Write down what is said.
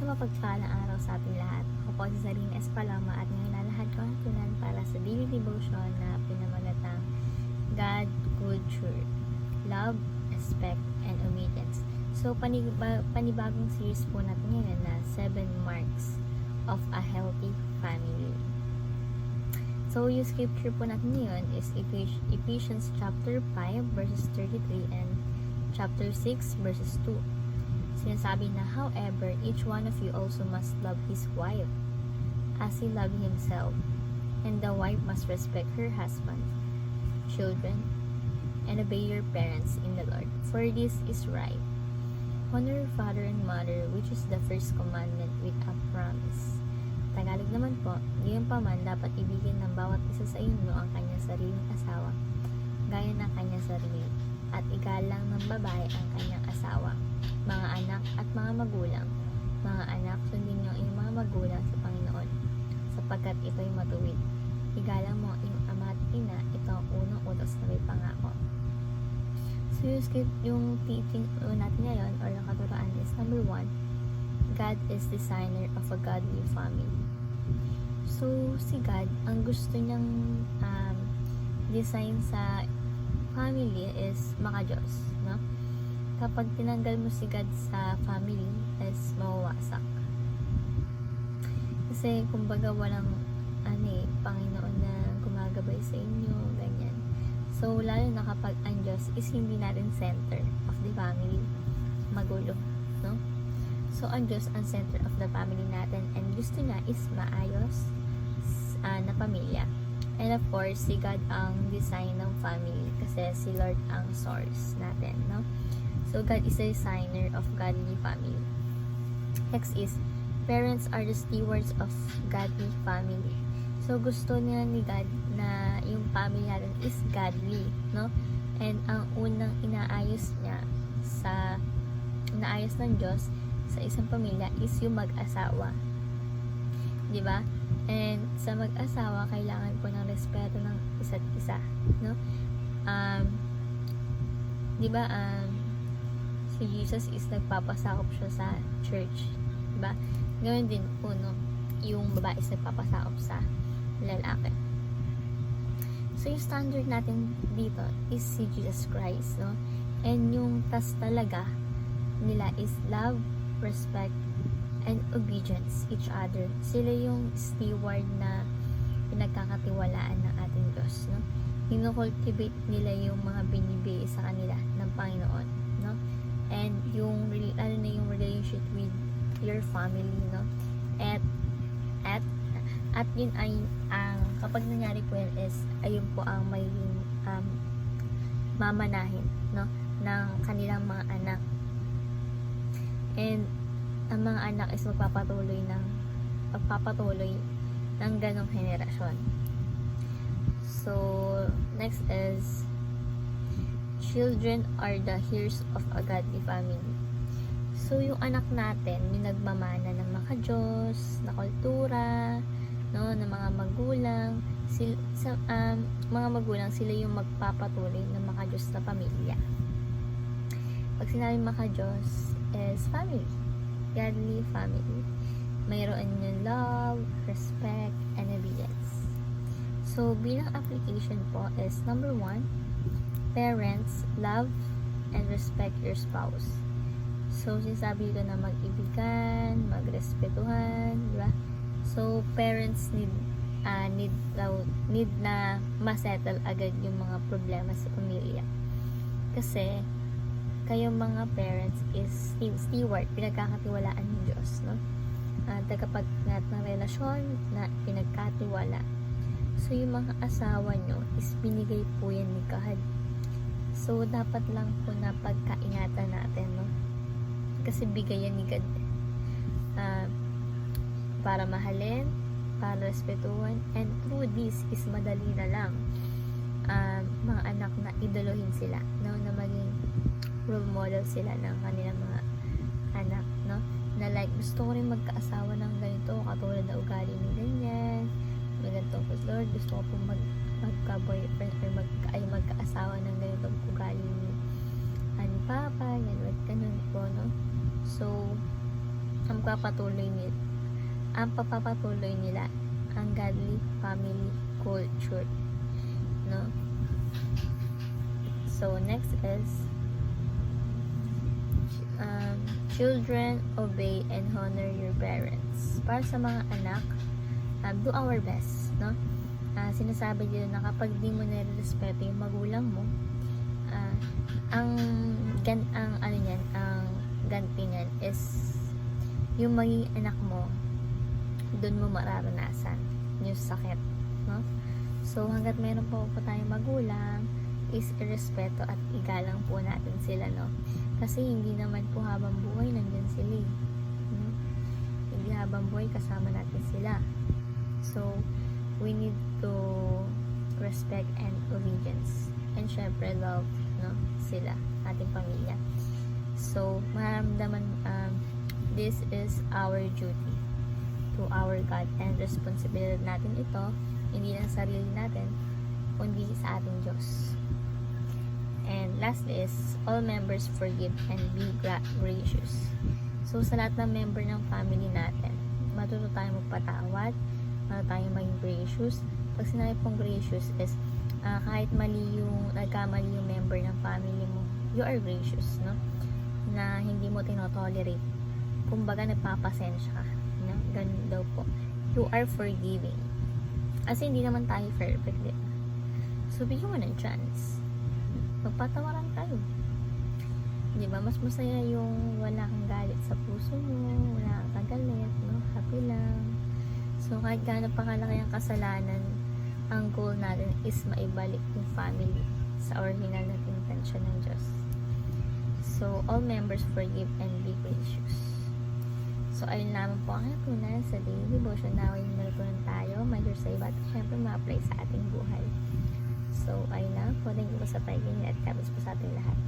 Isang mapagpalang araw sa ating lahat. Ako po si Zarina Espalama at ngayon lalahad ko ang tunan para sa daily devotion na pinamagatang God, Culture, Love, Respect, and Obedience. So, panibagong series po natin ngayon na 7 Marks of a Healthy Family. So, yung scripture po natin ngayon is Ephesians chapter 5 verses 33 and chapter 6 verses 2. Sinasabi na, however, each one of you also must love his wife as he loved himself, and the wife must respect her husband, children, and obey your parents in the Lord, for this is right. Honor your father and mother, which is the first commandment with a promise. Tagalog naman po, ngayon pa man dapat ibigin ng bawat isa sa inyo ang kanyang sariling asawa, gaya ng kanyang sarili, at igalang ng babae ang kanyang asawa. Mga anak at mga magulang, mga anak, sundin niyo ang iyong mga magulang sa Panginoon, sapagkat ito'y matuwid. Igalang mo ang iyong ama at ina, ito ang unang utos na may pangako. So yung teaching natin ngayon, or yung katuruan is number 1, God is designer of a godly family. So si God, ang gusto niyang design sa family is maka-Diyos, no? Kapag tinanggal mo si God sa family, is mawawasak. Kasi kumbaga walang Panginoon na gumagabay sa inyo, ganyan. So lalo na kapag ang Diyos is hindi natin center of the family, magulo, no? So ang Diyos ang center of the family natin, and gusto niya is maayos na pamilya. And of course, si God ang design ng family kasi si Lord ang source natin, no? So, God is a designer of godly family. Next is, parents are the stewards of godly family. So, gusto niya ni God na yung family natin is godly, no? And ang unang inaayos ng Diyos sa isang pamilya is yung mag-asawa. Diba? And sa mag-asawa, kailangan po ng respeto ng isa't isa, no? Diba? Si Jesus is nagpapasakop siya sa church, diba? Gawin din po, no? Yung babae is nagpapasakop sa lalaki. So, yung standard natin dito is si Jesus Christ, no? And yung task talaga nila is love, respect, and obedience each other. Sila yung steward na pinagkakatiwalaan ng ating Diyos, no? Ino-cultivate nila yung mga binibigay sa kanila ng Panginoon, no? And yung relationship with your family, no? At yun ay ang kapag nangyari po yun is ayun po ang may mamanahin, no? Ng kanilang mga anak. And ang mga anak is magpapatuloy ng ganong henerasyon. So, next is children are the heirs of a godly family. So, yung anak natin, yung nagmamana ng maka-Diyos, na kultura, no, ng mga magulang, mga magulang, sila yung magpapatuloy ng maka-Diyos na pamilya. Pag sinabi maka-Diyos is family, godly family. Mayroon yung love, respect, and obedience. So, bilang application po is number 1, parents, love, and respect your spouse. So, sinasabi ko na mag-ibigan, magrespetuhan, diba? So, parents need na masettle agad yung mga problema sa pamilya. Kasi, kayong mga parents is steward, pinagkakatiwalaan ng Diyos, no? Tagapaglat ng relasyon na pinagkatiwala. So, yung mga asawa nyo is binigay po yan ni God. So, dapat lang po na pagkaingatan natin, no? Kasi bigay yan ni God. Para mahalin, para respetuhan, and through this is madali na lang mga anak na idolohin sila, no? Na maging role model sila ng kanilang mga anak, no? Na like, gusto ko rin magkaasawa ng ganito, katulad na ugali ni ganyan, ganito po, Lord, gusto ko po magka-boyfriend or magkaasawa ng ganitong ugali ni Papa, yan, ganun po, no? So, ang pagpapatuloy nila ang godly family culture, no? So next is children, obey and honor your parents. Para sa mga anak, do our best, no? Sinasabi dito na kapag di mo nire-respeto yung magulang mo, ang ganti niyan is yung maging anak mo, doon mo mararanasan yung sakit, no? So hanggat meron po tayong magulang, is irespeto at igalang po natin sila, no? Kasi hindi naman po habang buhay nandyan sila, no? Hindi habang buhay kasama natin sila. So we need to respect and obedience, and syempre love, no, sila, ating pamilya. So maramdaman this is our duty to our God, and responsibility natin ito, hindi lang sa sarili natin kundi sa ating Diyos. And lastly is all members forgive and be gracious. So sa lahat ng member ng family natin, matuto tayong magpatawad, matuto tayong maging gracious. Pag sinabi pong gracious is kahit nagkamali yung member ng family mo, you are gracious, no? Na hindi mo tinotolerate. Kumbaga nagpapasensya ka, no? Ganun daw po. You are forgiving. Kasi hindi naman tayo perfect, di ba? So bigyan mo ng chance. Magpatawaran tayo. Di ba? Mas masaya yung wala kang galit sa puso mo, wala kang galit, no? Happy lang. So kahit gaano pa kalaki ang kasalanan, ang goal natin is maibalik yung family sa original na intention ng Diyos. So all members forgive and be gracious. So ayun lamang po ang natutunan sa daily devotion. Naway natutunan tayo, major sa iba, at syempre ma-apply sa ating buhay. So ayun lang po, thank you po sa pakikinig at God bless po sa ating lahat.